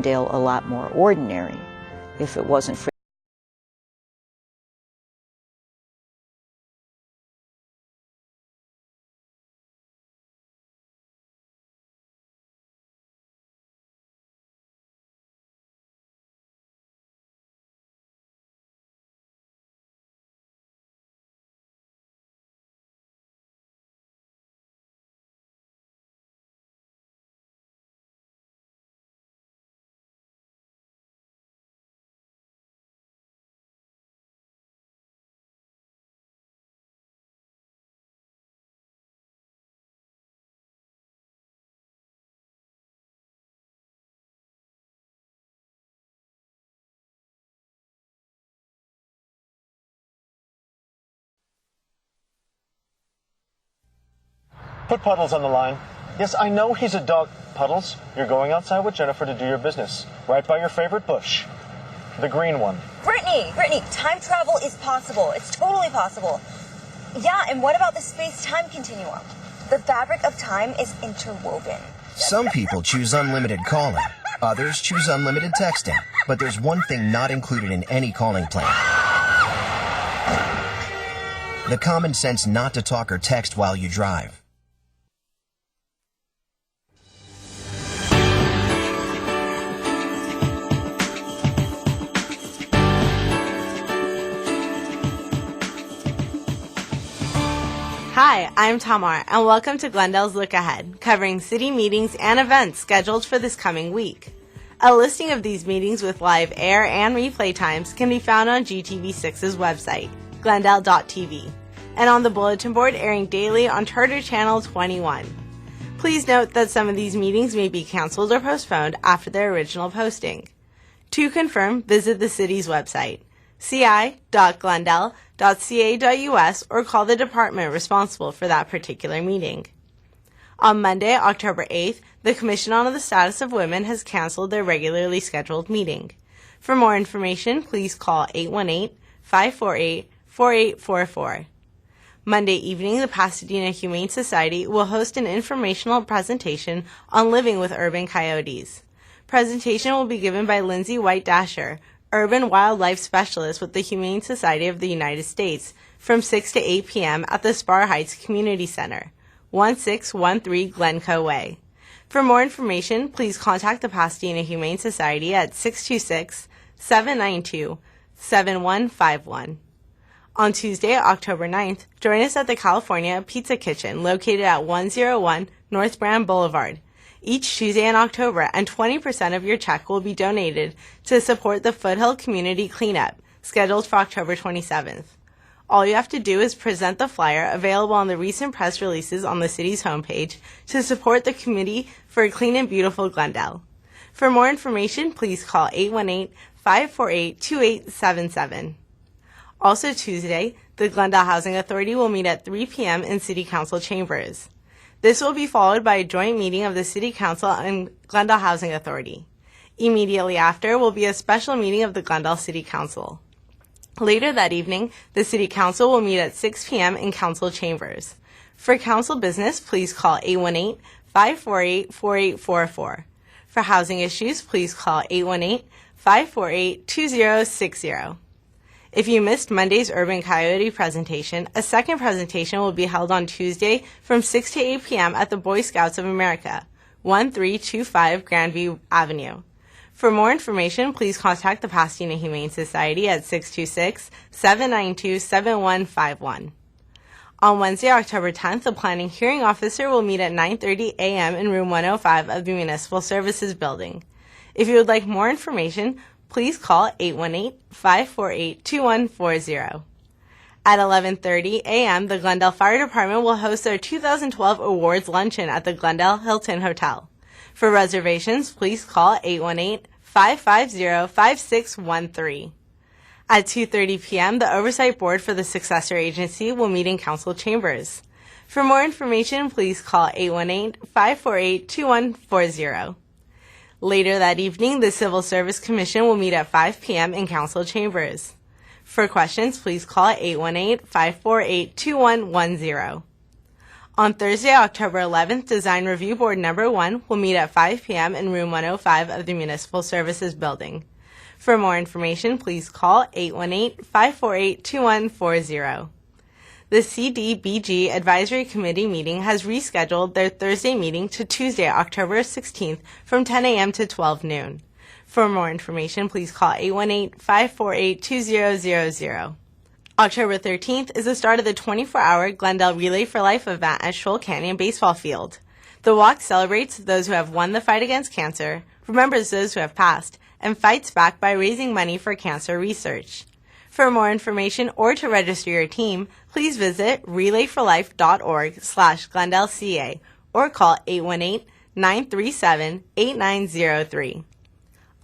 Glendale a lot more ordinary if it wasn't for Put Puddles on the line. Yes, I know he's a dog. Puddles, you're going outside with Jennifer to do your business. Right by your favorite bush. The green one. Brittany, time travel is possible. It's totally possible. Yeah, and what about the space-time continuum? The fabric of time is interwoven. Some people choose unlimited calling. Others choose unlimited texting. But there's one thing not included in any calling plan. The common sense not to talk or text while you drive. Hi, I'm Tamar, and welcome to Glendale's Look Ahead, covering city meetings and events scheduled for this coming week. A listing of these meetings with live air and replay times can be found on GTV6's website, glendale.tv, and on the bulletin board airing daily on Charter Channel 21. Please note that some of these meetings may be canceled or postponed after their original posting. To confirm, visit the city's website, ci.glendale.ca.us, or call the department responsible for that particular meeting. On Monday, October 8th, the Commission on the Status of Women has canceled their regularly scheduled meeting. For more information, please call 818-548-4844. Monday evening, the Pasadena Humane Society will host an informational presentation on living with urban coyotes. Presentation will be given by Lindsay White-Dasher, Urban Wildlife Specialist with the Humane Society of the United States, from 6 to 8 p.m. at the Spar Heights Community Center, 1613 Glencoe Way. For more information, please contact the Pasadena Humane Society at 626-792-7151. On Tuesday, October 9th, join us at the California Pizza Kitchen located at 101 North Brand Boulevard. Each Tuesday in October, and 20% of your check will be donated to support the Foothill Community Cleanup, scheduled for October 27th. All you have to do is present the flyer available on the recent press releases on the city's homepage to support the Committee for a Clean and Beautiful Glendale. For more information, please call 818-548-2877. Also Tuesday, the Glendale Housing Authority will meet at 3 p.m. in City Council chambers. This will be followed by a joint meeting of the City Council and Glendale Housing Authority. Immediately after will be a special meeting of the Glendale City Council. Later that evening, the City Council will meet at 6 p.m. in Council chambers. For council business, please call 818-548-4844. For housing issues, please call 818-548-2060. If you missed Monday's Urban Coyote presentation, a second presentation will be held on Tuesday from 6 to 8 p.m. at the Boy Scouts of America, 1325 Grandview Avenue. For more information, please contact the Pasadena Humane Society at 626-792-7151. On Wednesday, October 10th, the Planning Hearing Officer will meet at 9:30 a.m. in room 105 of the Municipal Services Building. If you would like more information, please call 818-548-2140. At 11:30 a.m., the Glendale Fire Department will host their 2012 Awards Luncheon at the Glendale Hilton Hotel. For reservations, please call 818-550-5613. At 2:30 p.m., the Oversight Board for the Successor Agency will meet in Council chambers. For more information, please call 818-548-2140. Later that evening, the Civil Service Commission will meet at 5 p.m. in Council chambers. For questions, please call 818-548-2110. On Thursday, October 11th, Design Review Board Number 1 will meet at 5 p.m. in Room 105 of the Municipal Services Building. For more information, please call 818-548-2140. The CDBG Advisory Committee meeting has rescheduled their Thursday meeting to Tuesday, October 16th from 10 a.m. to 12 noon. For more information, please call 818-548-2000. October 13th is the start of the 24-hour Glendale Relay for Life event at Shoal Canyon Baseball Field. The walk celebrates those who have won the fight against cancer, remembers those who have passed, and fights back by raising money for cancer research. For more information or to register your team, please visit relayforlife.org/GlendaleCA or call 818-937-8903.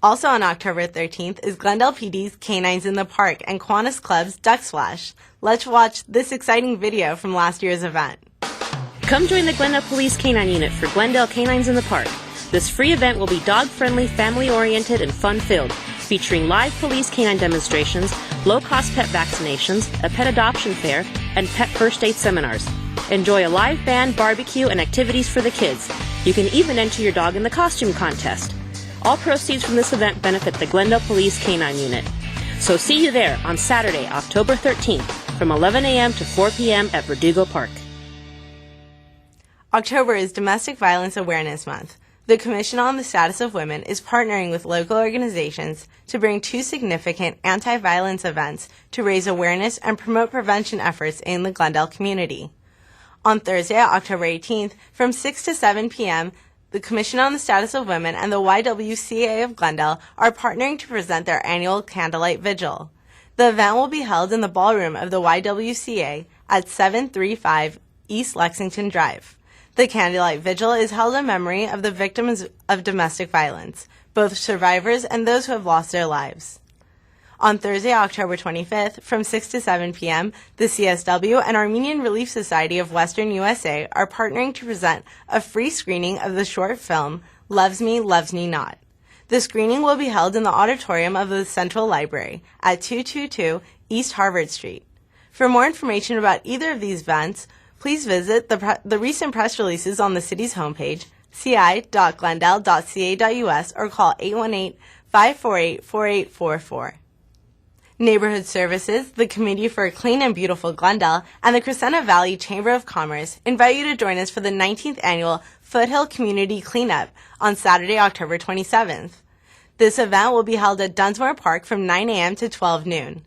Also on October 13th is Glendale PD's Canines in the Park and Kiwanis Club's Duck Splash. Let's watch this exciting video from last year's event. Come join the Glendale Police Canine Unit for Glendale Canines in the Park. This free event will be dog-friendly, family-oriented, and fun-filled, featuring live police canine demonstrations, low-cost pet vaccinations, a pet adoption fair, and pet first aid seminars. Enjoy a live band, barbecue, and activities for the kids. You can even enter your dog in the costume contest. All proceeds from this event benefit the Glendale Police Canine Unit. So see you there on Saturday, October 13th from 11 a.m. to 4 p.m. at Verdugo Park. October is Domestic Violence Awareness Month. The Commission on the Status of Women is partnering with local organizations to bring 2 significant anti-violence events to raise awareness and promote prevention efforts in the Glendale community. On Thursday, October 18th, from 6 to 7 p.m., the Commission on the Status of Women and the YWCA of Glendale are partnering to present their annual Candlelight Vigil. The event will be held in the ballroom of the YWCA at 735 East Lexington Drive. The Candlelight Vigil is held in memory of the victims of domestic violence, both survivors and those who have lost their lives. On Thursday, October 25th, from 6 to 7 p.m., the CSW and Armenian Relief Society of Western USA are partnering to present a free screening of the short film, Loves Me, Loves Me Not. The screening will be held in the auditorium of the Central Library at 222 East Harvard Street. For more information about either of these events, please visit the recent press releases on the city's homepage, ci.glendale.ca.us, or call 818-548-4844. Neighborhood Services, the Committee for a Clean and Beautiful Glendale, and the Crescenta Valley Chamber of Commerce invite you to join us for the 19th Annual Foothill Community Cleanup on Saturday, October 27th. This event will be held at Dunsmore Park from 9 a.m. to 12 noon.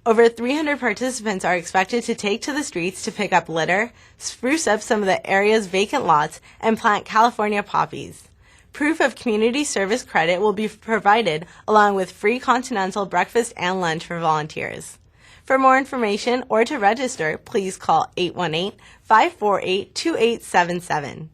Over 300 participants are expected to take to the streets to pick up litter, spruce up some of the area's vacant lots, and plant California poppies. Proof of community service credit will be provided along with free continental breakfast and lunch for volunteers. For more information or to register, please call 818-548-2877.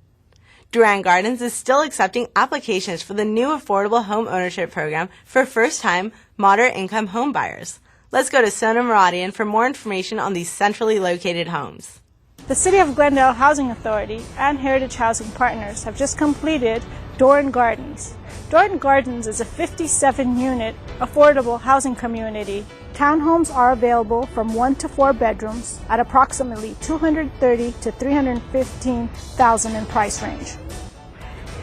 Duran Gardens is still accepting applications for the new affordable home ownership program for first-time, moderate-income home buyers. Let's go to Sona Muradian for more information on these centrally located homes. The City of Glendale Housing Authority and Heritage Housing Partners have just completed Doran Gardens. Doran Gardens is a 57-unit affordable housing community. Townhomes are available from 1 to 4 bedrooms at approximately $230,000 to $315,000 in price range.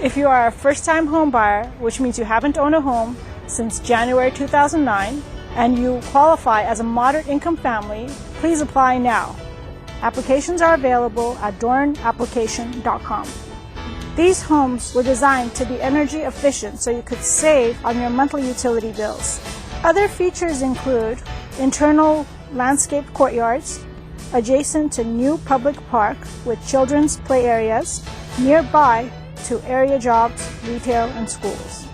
If you are a first-time home buyer, which means you haven't owned a home since January 2009, and you qualify as a moderate income family, please apply now. Applications are available at doranapplication.com. These homes were designed to be energy efficient so you could save on your monthly utility bills. Other features include internal landscaped courtyards, adjacent to new public park with children's play areas, nearby to area jobs, retail, and schools.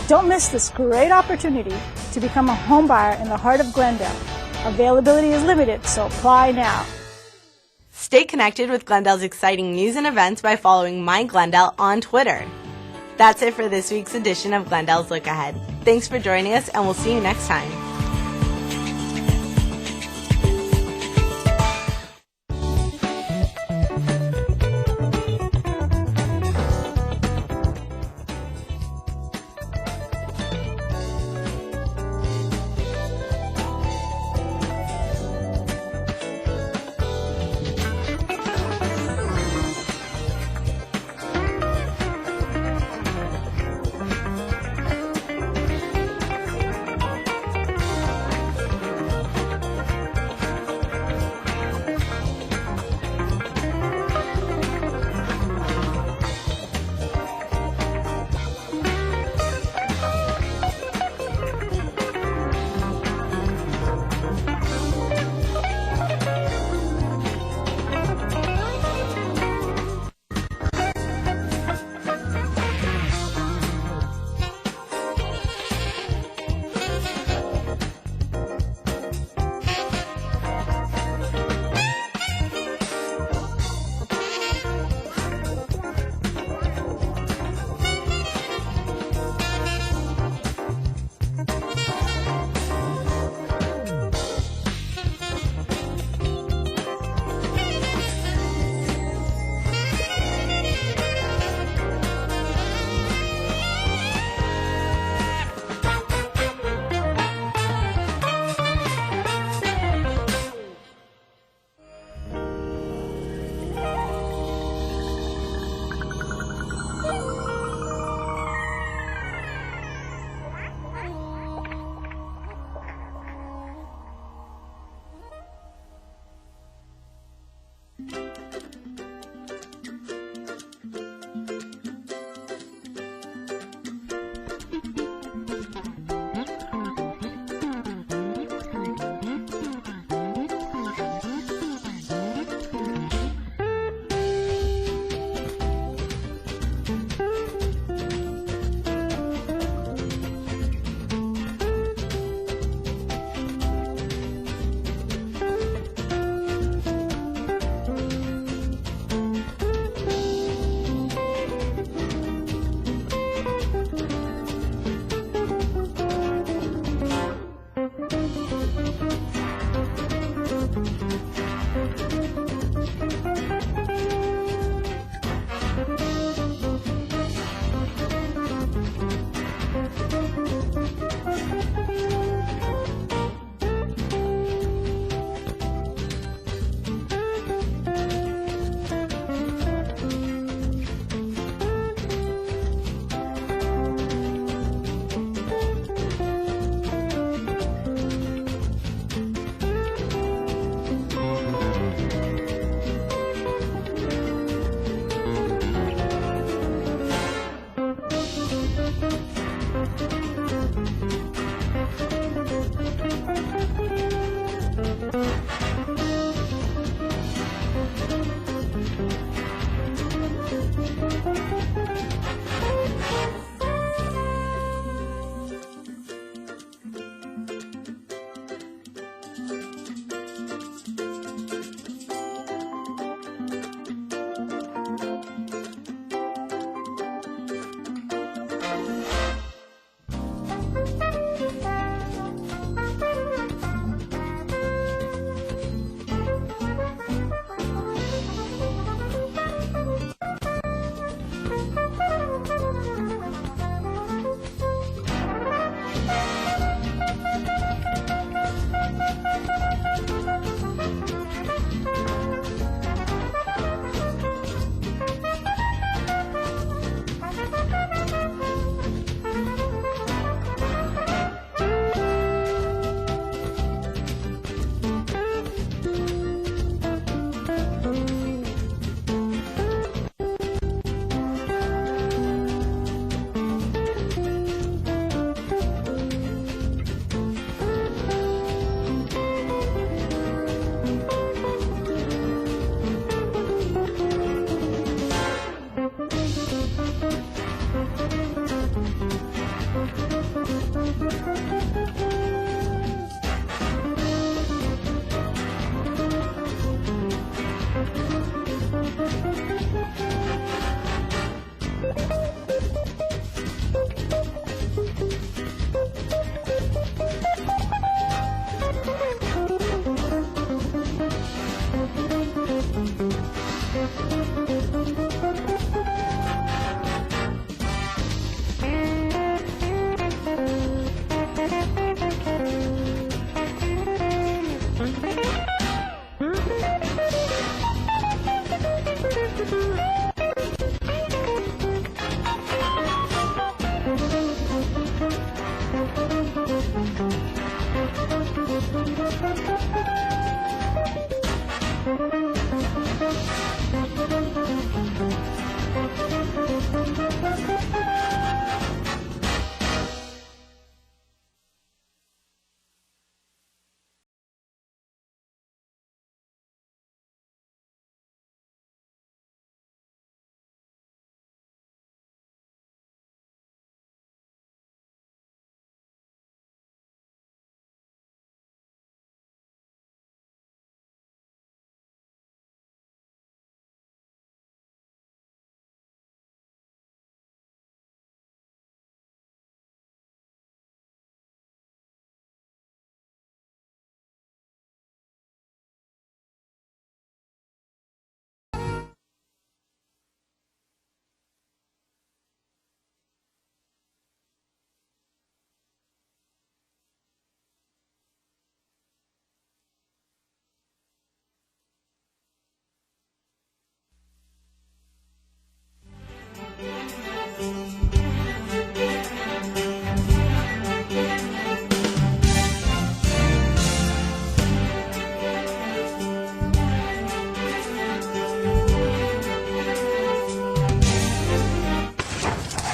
Don't miss this great opportunity to become a home buyer in the heart of Glendale. Availability is limited, so apply now. Stay connected with Glendale's exciting news and events by following My Glendale on Twitter. That's it for this week's edition of Glendale's Look Ahead. Thanks for joining us, and we'll see you next time.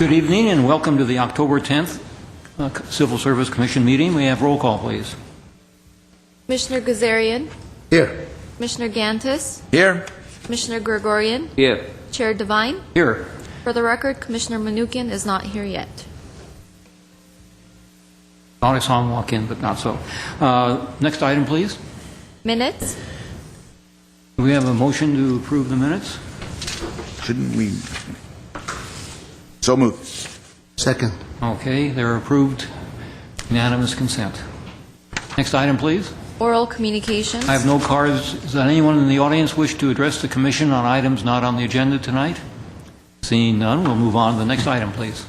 Good evening and welcome to the October 10th Civil Service Commission meeting. We have roll call, please. Commissioner Gazarian. Here. Commissioner Gantis. Here. Commissioner Gregorian. Here. Chair Devine. Here. For the record, Commissioner Manukian is not here yet. Thought I saw him walk in, but not so. Next item, please. Minutes. Do we have a motion to approve the minutes? Shouldn't we? So moved. Second. Okay, they're approved. Unanimous consent. Next item, please. Oral communications. I have no cards. Does anyone in the audience wish to address the commission on items not on the agenda tonight? Seeing none, we'll move on to the next item, please.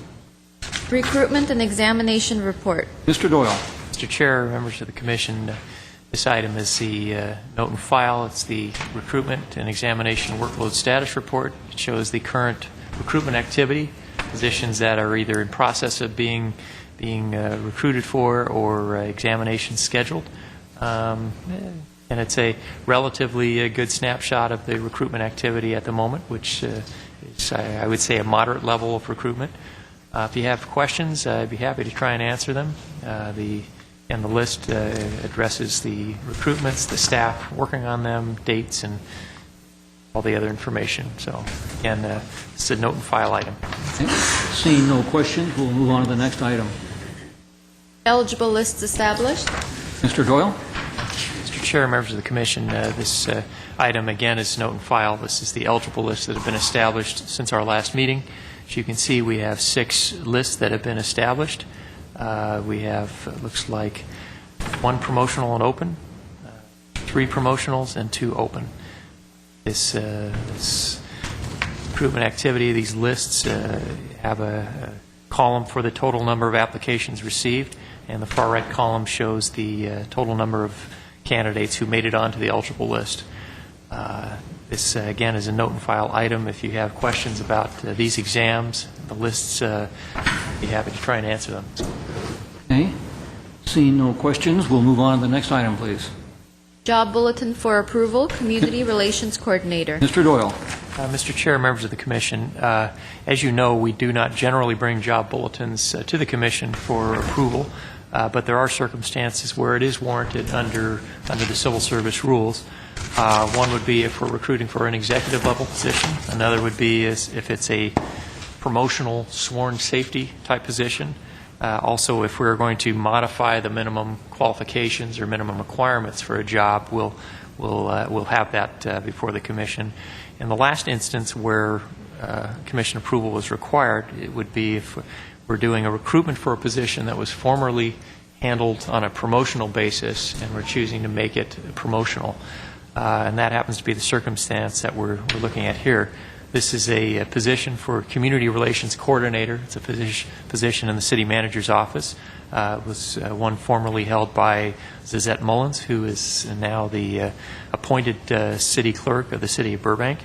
Recruitment and examination report. Mr. Doyle. Mr. Chair, members of the commission, this item is the note and file. It's the recruitment and examination workload status report. It shows the current recruitment activity, positions that are either in process of being recruited for or examinations scheduled. And it's a relatively good snapshot of the recruitment activity at the moment, which is, I would say, a moderate level of recruitment. If you have questions, I'd be happy to try and answer them. The list addresses the recruitments, the staff working on them, dates, and all the other information. So, again, it's a note and file item. Okay. Seeing no questions, we'll move on to the next item. Eligible lists established. Mr. Doyle. Mr. Chair, members of the commission, this item, again, is note and file. This is the eligible lists that have been established since our last meeting. As you can see, we have 6 lists that have been established. We have, it looks like, 1 promotional and open, 3 promotionals, and 2 open. This recruitment activity, these lists have a column for the total number of applications received, and the far right column shows the total number of candidates who made it onto the eligible list. This, again, is a note and file item. If you have questions about these exams, the lists, I'd be happy to try and answer them. Okay. Seeing no questions, we'll move on to the next item, please. Job bulletin for approval. Community Relations Coordinator. Mr. Doyle. Mr. Chair, members of the commission, as you know, we do not generally bring job bulletins to the commission for approval, but there are circumstances where it is warranted under the civil service rules. One would be if we're recruiting for an executive level position. Another would be if it's a promotional sworn safety type position. Also, if we're going to modify the minimum qualifications or minimum requirements for a job, we'll have that before the commission. In the last instance where commission approval was required, it would be if we're doing a recruitment for a position that was formerly handled on a promotional basis and we're choosing to make it promotional. And that happens to be the circumstance that we're looking at here. This is a position for Community Relations Coordinator. It's a position in the City Manager's office. It was one formerly held by Zizette Mullins, who is now the appointed City Clerk of the City of Burbank.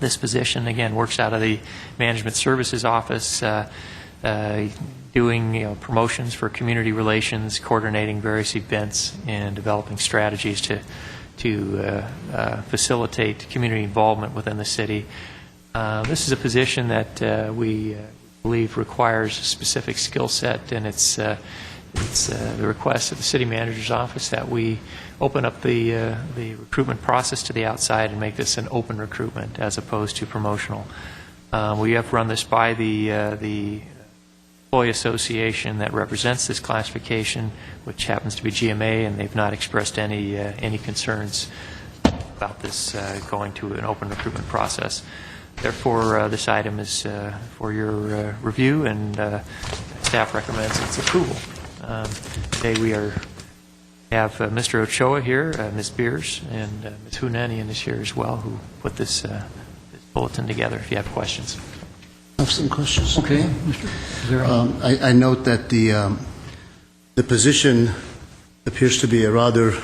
This position, again, works out of the Management Services office, doing promotions for community relations, coordinating various events, and developing strategies to facilitate community involvement within the city. This is a position that we believe requires a specific skill set, and it's the request of the city manager's office that we open up the recruitment process to the outside and make this an open recruitment as opposed to promotional. We have run this by the employee association that represents this classification, which happens to be GMA, and they've not expressed any concerns about this going to an open recruitment process. Therefore, this item is for your review, and staff recommends its approval. Today we have Mr. Ochoa here, Ms. Beers, and Ms. Hunanian is here as well, who put this bulletin together, if you have questions. I have some questions. Okay. I note that the position appears to be a rather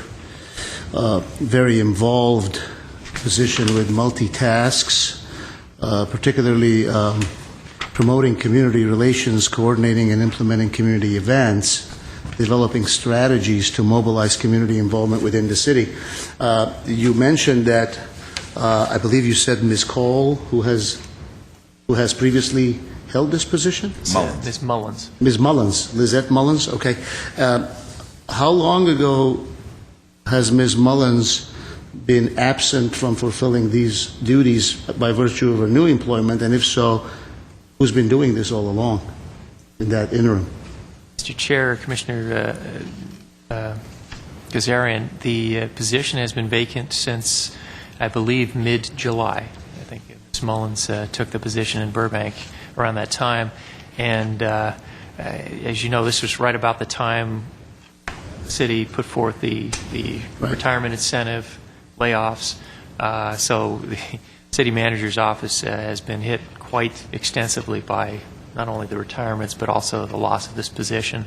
very involved position with multi-tasks, particularly promoting community relations, coordinating and implementing community events, developing strategies to mobilize community involvement within the city. You mentioned that, I believe you said Ms. Cole, who has previously held this position? Ms. Mullins. Ms. Mullins, Lizette Mullins, okay. How long ago has Ms. Mullins been absent from fulfilling these duties by virtue of her new employment, and if so, who's been doing this all along in that interim? Mr. Chair, Commissioner Gazarian, the position has been vacant since, I believe, mid-July. I think Ms. Mullins took the position in Burbank around that time, and as you know, this was right about the time the city put forth the retirement incentive layoffs. So the city manager's office has been hit quite extensively by not only the retirements but also the loss of this position.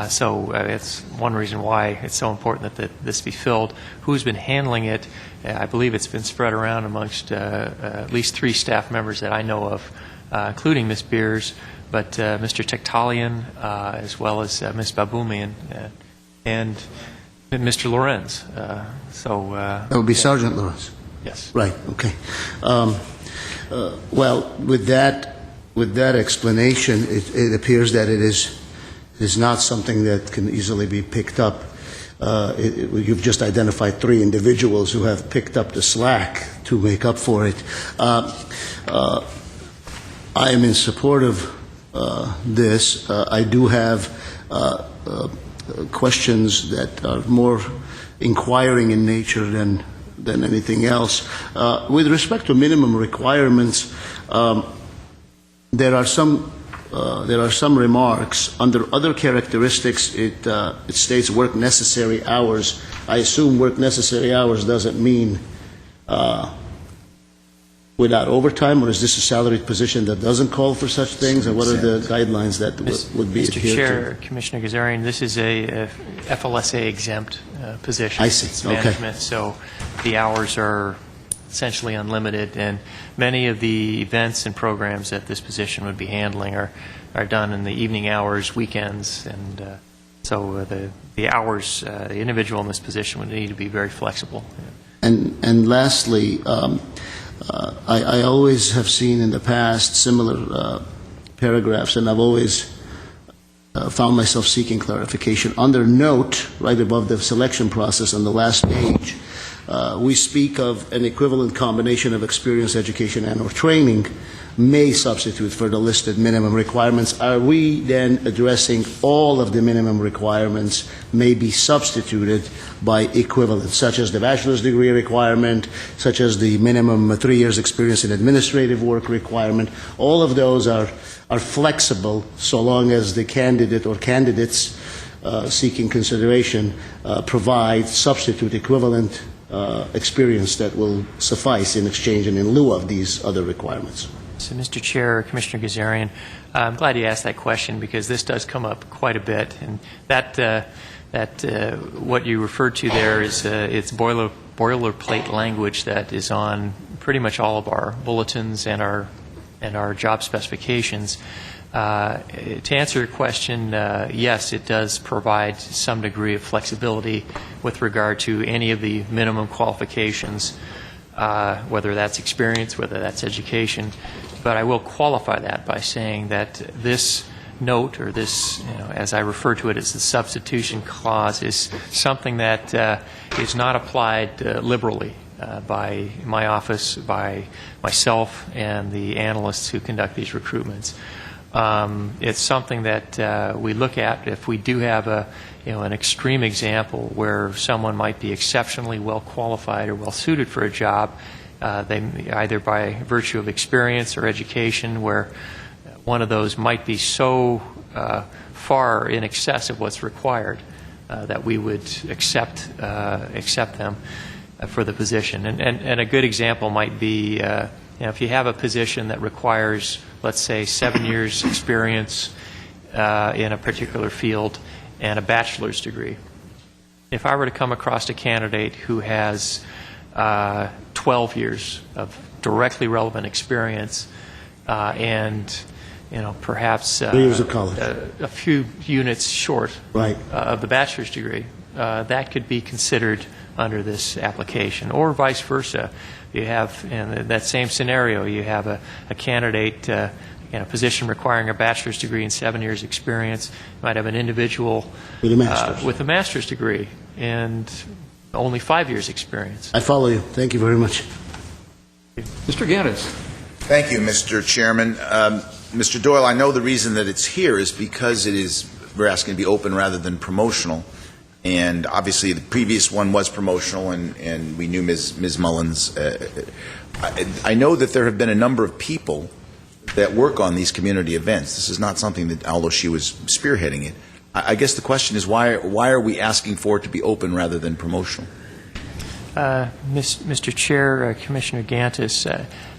So it's one reason why it's so important that this be filled. Who's been handling it? I believe it's been spread around amongst at least 3 staff members that I know of, including Ms. Beers, but Mr. Tektalian, as well as Ms. Baboumian, and Mr. Lorenz. That would be Sergeant Lorenz. Yes. Right. Okay. Well, with that explanation, it appears that it is not something that can easily be picked up. You've just identified 3 individuals who have picked up the slack to make up for it. I am in support of this. I do have questions that are more inquiring in nature than anything else. With respect to minimum requirements, there are some remarks. Under other characteristics, it states work necessary hours. I assume work necessary hours doesn't mean without overtime, or is this a salaried position that doesn't call for such things, and what are the guidelines that would be adhered to? Mr. Chair, Commissioner Gazarian, this is a FLSA exempt position. I see. It's management, so the hours are essentially unlimited, and many of the events and programs that this position would be handling are done in the evening hours, weekends, and so the hours, the individual in this position would need to be very flexible. And lastly, I always have seen in the past similar paragraphs, and I've always found myself seeking clarification. Under note, right above the selection process on the last page, we speak of an equivalent combination of experience, education, and/or training may substitute for the listed minimum requirements. Are we then addressing all of the minimum requirements may be substituted by equivalent, such as the bachelor's degree requirement, such as the minimum 3 years experience in administrative work requirement? All of those are flexible so long as the candidate or candidates seeking consideration provide substitute equivalent experience that will suffice in exchange and in lieu of these other requirements. So, Mr. Chair, Commissioner Gazarian, I'm glad you asked that question because this does come up quite a bit, and that what you referred to there is it's boilerplate language that is on pretty much all of our bulletins and our job specifications. To answer your question, yes, it does provide some degree of flexibility with regard to any of the minimum qualifications, whether that's experience, whether that's education. But I will qualify that by saying that this note, or this, as I refer to it as the substitution clause, is something that is not applied liberally by my office, by myself, and the analysts who conduct these recruitments. It's something that we look at if we do have an extreme example where someone might be exceptionally well qualified or well suited for a job, they either by virtue of experience or education, where one of those might be so far in excess of what's required that we would accept them for the position. And a good example might be if you have a position that requires, let's say, 7 years experience in a particular field and a bachelor's degree. If I were to come across a candidate who has 12 years of directly relevant experience and perhaps 3 years of college, a few units short right. Of the bachelor's degree, that could be considered under this application, or vice versa. You have, in that same scenario, you have a candidate position requiring a bachelor's degree and 7 years experience. You might have an individual with a master's degree and only 5 years experience. I follow you. Thank you very much. Mr. Gaddis. Thank you, Mr. Chairman. Mr. Doyle, I know the reason that it's here is because we're asking to be open rather than promotional. And obviously the previous one was promotional, and we knew Ms. Mullins. I know that there have been a number of people that work on these community events. This is not something that, although she was spearheading it, I guess the question is why are we asking for it to be open rather than promotional? Mr. Chair, Commissioner Gantis,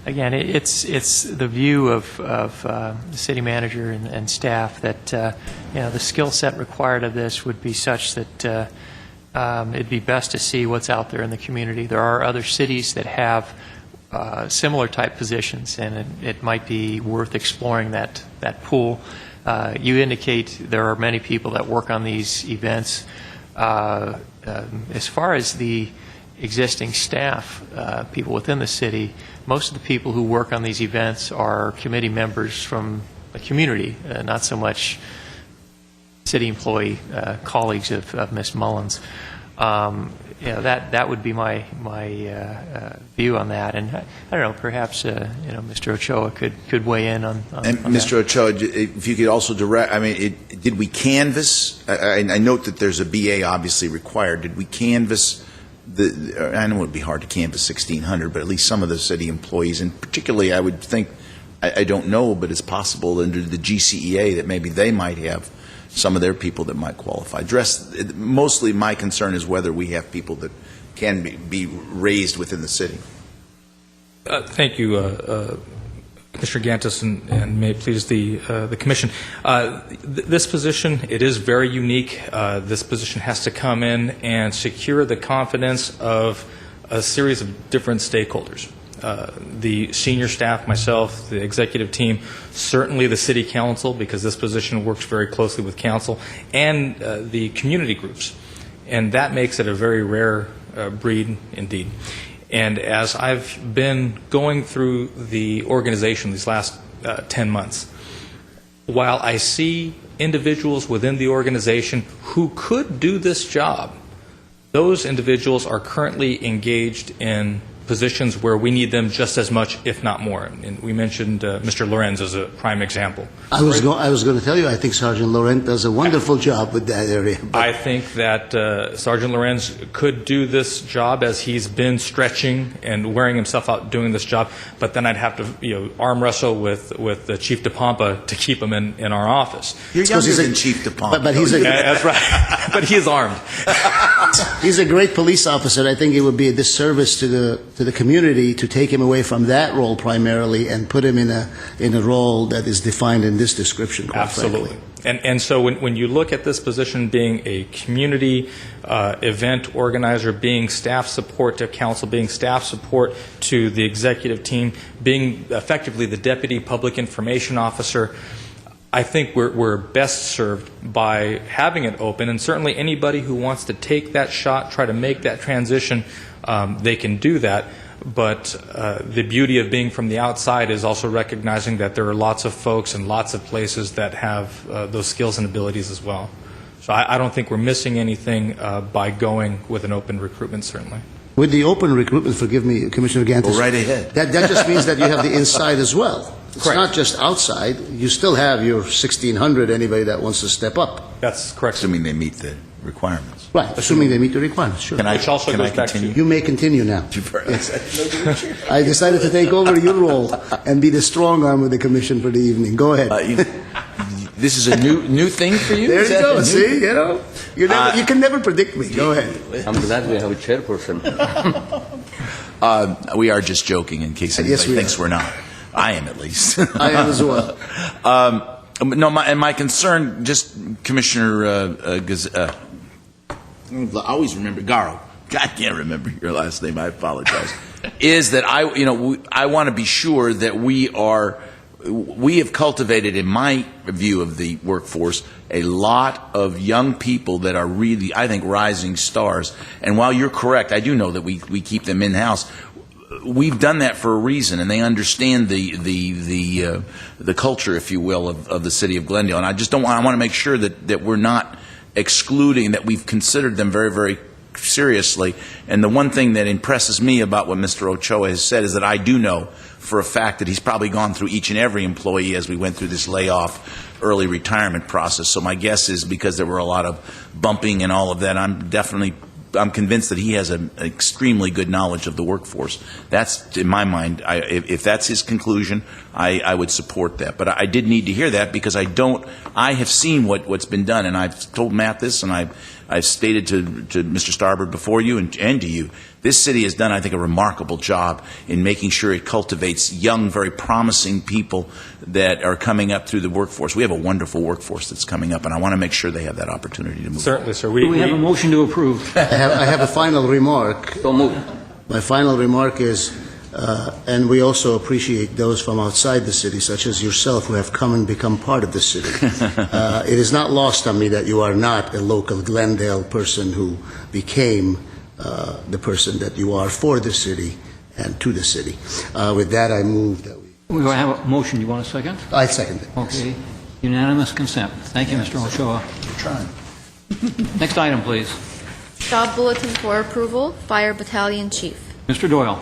again, it's the view of the city manager and staff that the skill set required of this would be such that it'd be best to see what's out there in the community. There are other cities that have similar type positions, and it might be worth exploring that pool. You indicate there are many people that work on these events. As far as the existing staff, people within the city, most of the people who work on these events are committee members from the community, not so much city employee colleagues of Ms. Mullins. That would be my view on that, and I don't know. Perhaps Mr. Ochoa could weigh in on Mr. Ochoa, if you could also direct. I mean, did we canvass? I note that there's a BA obviously required. Did we canvass? I know it would be hard to canvass 1,600, but at least some of the city employees, and particularly I would think, I don't know, but it's possible under the GCEA that maybe they might have some of their people that might qualify. Mostly my concern is whether we have people that can be raised within the city. Thank you, Commissioner Gantis, and may it please the Commission. This position, it is very unique. This position has to come in and secure the confidence of a series of different stakeholders. The senior staff, myself, the executive team, certainly the city council, because this position works very closely with council, and the community groups. And that makes it a very rare breed indeed. And as I've been going through the organization these last 10 months, while I see individuals within the organization who could do this job, those individuals are currently engaged in positions where we need them just as much, if not more. And we mentioned Mr. Lorenz as a prime example. I was going to tell you, I think Sergeant Lorenz does a wonderful job with that area. I think that Sergeant Lorenz could do this job as he's been stretching and wearing himself out doing this job, but then I'd have to arm wrestle with Chief DePompa to keep him in our office. You're younger than Chief DePompa. But he's that's right. But he's armed. He's a great police officer. I think it would be a disservice to the community to take him away from that role primarily and put him in a role that is defined in this description. Absolutely. And so when you look at this position being a community event organizer, being staff support to council, being staff support to the executive team, being effectively the deputy public information officer, I think we're best served by having it open, and certainly anybody who wants to take that shot, try to make that transition, they can do that. But the beauty of being from the outside is also recognizing that there are lots of folks and lots of places that have those skills and abilities as well. So I don't think we're missing anything by going with an open recruitment, certainly. With the open recruitment, forgive me, Commissioner Gantis. Go right ahead. That just means that you have the inside as well. It's correct. not just outside. You still have your 1,600, anybody that wants to step up. That's correct. Assuming they meet the requirements. Right, assuming they meet the requirements, sure. Which also goes back continue? You may continue now. Yes. I decided to take over your role and be the strong arm of the commission for the evening. Go ahead. This is a new thing for you? There you go. See, you can never predict me. Go ahead. I'm glad we have a chairperson. We are just joking in case anybody thinks we're not. I am, at least. I am as well. No, my concern, just Commissioner I always remember Garo. I can't remember your last name. I apologize. Is that I want to be sure that we have cultivated, in my view of the workforce, a lot of young people that are really, I think, rising stars. And while you're correct, I do know that we keep them in-house. we've done that for a reason, and they understand the culture, if you will, of the city of Glendale. And I just don't want. I want to make sure that we're not excluding, that we've considered them very, very seriously. And the one thing that impresses me about what Mr. Ochoa has said is that I do know for a fact that he's probably gone through each and every employee as we went through this layoff, early retirement process. So my guess is, because there were a lot of bumping and all of that, I'm convinced that he has an extremely good knowledge of the workforce. That's, in my mind, if that's his conclusion, I would support that. But I did need to hear that, because I have seen what's been done, and I've told Matt this, and I've stated to Mr. Starbird before you and to you, this city has done, I think, a remarkable job in making sure it cultivates young, very promising people that are coming up through the workforce. We have a wonderful workforce that's coming up, and I want to make sure they have that opportunity to move. Certainly, sir. We have a motion to approve. I have a final remark. So moved. My final remark is, and we also appreciate those from outside the city, such as yourself, who have come and become part of the city. It is not lost on me that you are not a local Glendale person who became the person that you are for the city and to the city. With that, I move that We have a motion. You want a second? I second it. Okay. Unanimous consent. Thank you, Mr. Ochoa. Next item, please. Job bulletin for approval, Fire Battalion Chief. Mr. Doyle.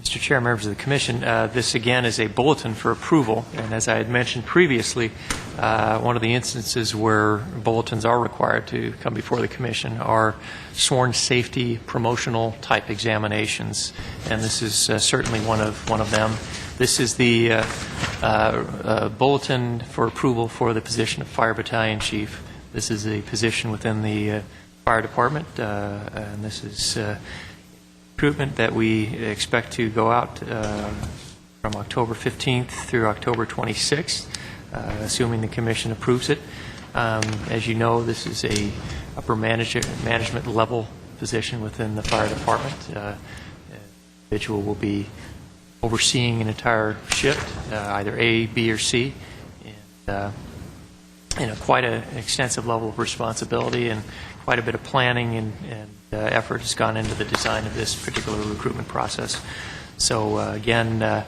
Mr. Chair, members of the Commission, this again is a bulletin for approval, and as I had mentioned previously, one of the instances where bulletins are required to come before the Commission are sworn safety promotional type examinations, and this is certainly one of them. This is the bulletin for approval for the position of Fire Battalion Chief. This is a position within the Fire Department, and this is recruitment that we expect to go out from October 15th through October 26th, assuming the Commission approves it. As you know, this is a upper management level position within the Fire Department. The individual will be overseeing an entire shift, either A, B, or C, and quite an extensive level of responsibility and quite a bit of planning and effort has gone into the design of this particular recruitment process. So again,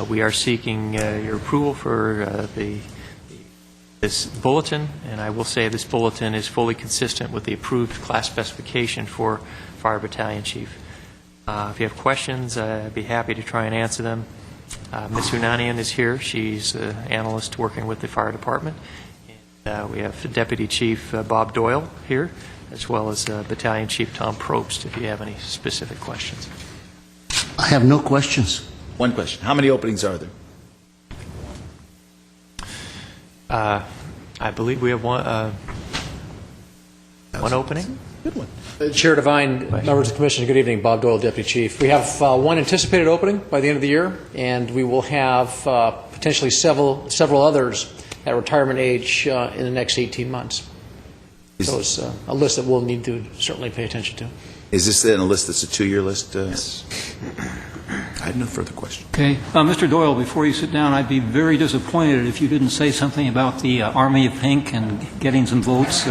we are seeking your approval for this bulletin, and I will say this bulletin is fully consistent with the approved class specification for Fire Battalion Chief. If you have questions, I'd be happy to try and answer them. Ms. Hunanian is here. She's an analyst working with the Fire Department. And, we have Deputy Chief Bob Doyle here, as well as Battalion Chief Tom Probst, if you have any specific questions. I have no questions. One question. How many openings are there? I believe we have one opening. Good one. Chair Devine, members of the Commission, good evening. Bob Doyle, Deputy Chief. We have one anticipated opening by the end of the year, and we will have potentially several others at retirement age in the next 18 months. So it's a list that we'll need to certainly pay attention to. Is this then a list that's a 2-year list? Yes. I have no further questions. Okay. Mr. Doyle, before you sit down, I'd be very disappointed if you didn't say something about the Army of Pink and getting some votes.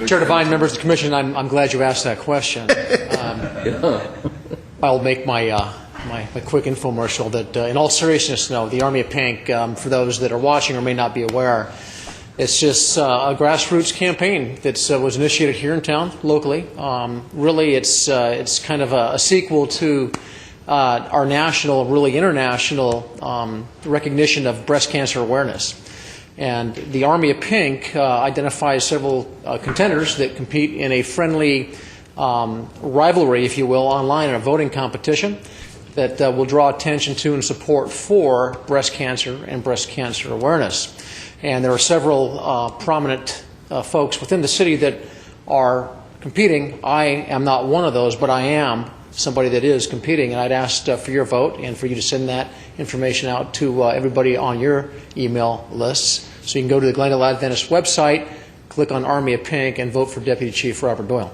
Chair Devine, members of the Commission, I'm glad you asked that question. I'll make my quick infomercial that, in all seriousness, no, the Army of Pink, for those that are watching or may not be aware, it's just a grassroots campaign that was initiated here in town, locally. Really, it's kind of a sequel to our national, really international recognition of breast cancer awareness. And the Army of Pink identifies several contenders that compete in a friendly rivalry, if you will, online in a voting competition that will draw attention to and support for breast cancer and breast cancer awareness. And there are several prominent folks within the city that are competing. I am not one of those, but I am somebody that is competing, and I'd ask for your vote and for you to send that information out to everybody on your email lists. So you can go to the Glendale Adventist website, click on Army of Pink, and vote for Deputy Chief Robert Doyle.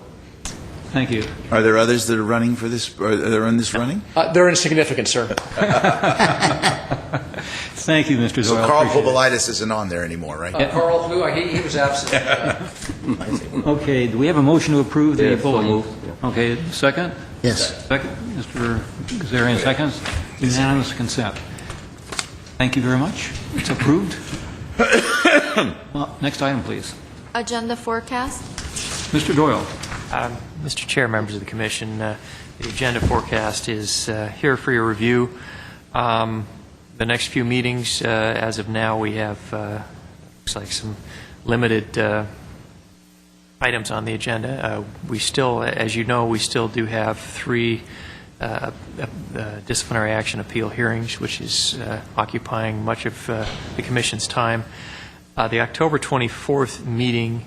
Thank you. Are there others that are running for this? Are there in this running? They're insignificant, sir. Thank you, Mr. Doyle. So Carl Pobolitis isn't on there anymore, right? Carl, he was absent. Okay. Do we have a motion to approve the Yes, so bulletin? moved. Okay. Second? Yes. Second, Mr. Kazarian seconds. Unanimous consent. Thank you very much. It's approved. Well, next item, please. Agenda forecast. Mr. Doyle. Mr. Chair, members of the Commission, the agenda forecast is here for your review. The next few meetings, as of now, we have looks like some limited items on the agenda. We still, as you know, we still do have 3 disciplinary action appeal hearings, which is occupying much of the Commission's time. The October 24th meeting,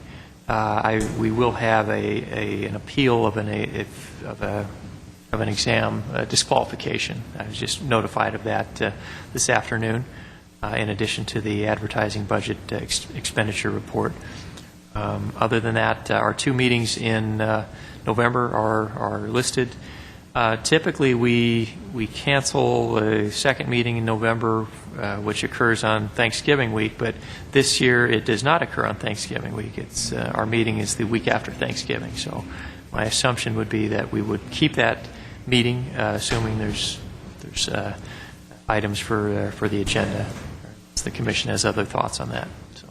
we will have an appeal of an exam disqualification. I was just notified of that this afternoon, in addition to the advertising budget expenditure report. Other than that, our 2 meetings in November are listed. Typically, we cancel the second meeting in November, which occurs on Thanksgiving week, but this year it does not occur on Thanksgiving week. It's our meeting is the week after Thanksgiving. So my assumption would be that we would keep that meeting, assuming there's items for the agenda. The Commission has other thoughts on that. So.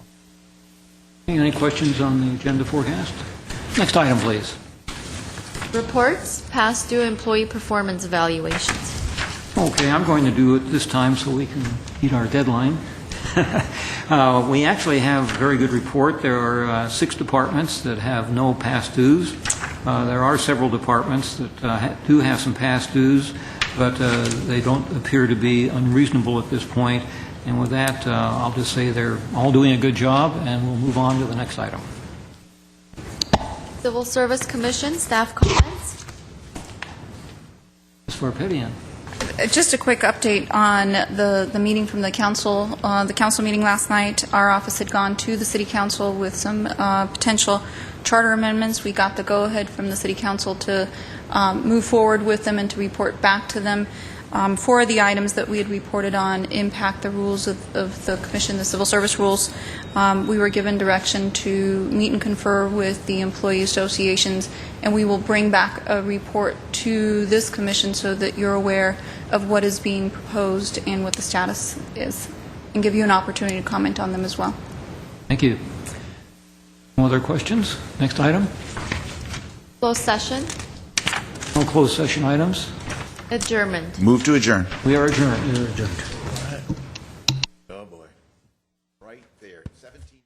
Any questions on the agenda forecast? Next item, please. Reports, past due employee performance evaluations. Okay, I'm going to do it this time so we can meet our deadline. We actually have a very good report. There are 6 departments that have no past dues. There are several departments that do have some past dues, but they don't appear to be unreasonable at this point. And with that, I'll just say they're all doing a good job, and we'll move on to the next item. Civil Service Commission, staff comments. Ms. Varpetian. Just a quick update on the meeting from the council meeting last night. Our office had gone to the city council with some potential charter amendments. We got the go-ahead from the city council to move forward with them and to report back to them. 4 of the items that we had reported on impact the rules of the Commission, the civil service rules. We were given direction to meet and confer with the employee associations, and we will bring back a report to this Commission so that you're aware of what is being proposed and what the status is, and give you an opportunity to comment on them as well. Thank you. No other questions? Next item. Closed session. No closed session items. Adjournment. Move to adjourn. We are adjourned. Oh boy. Right there. 17.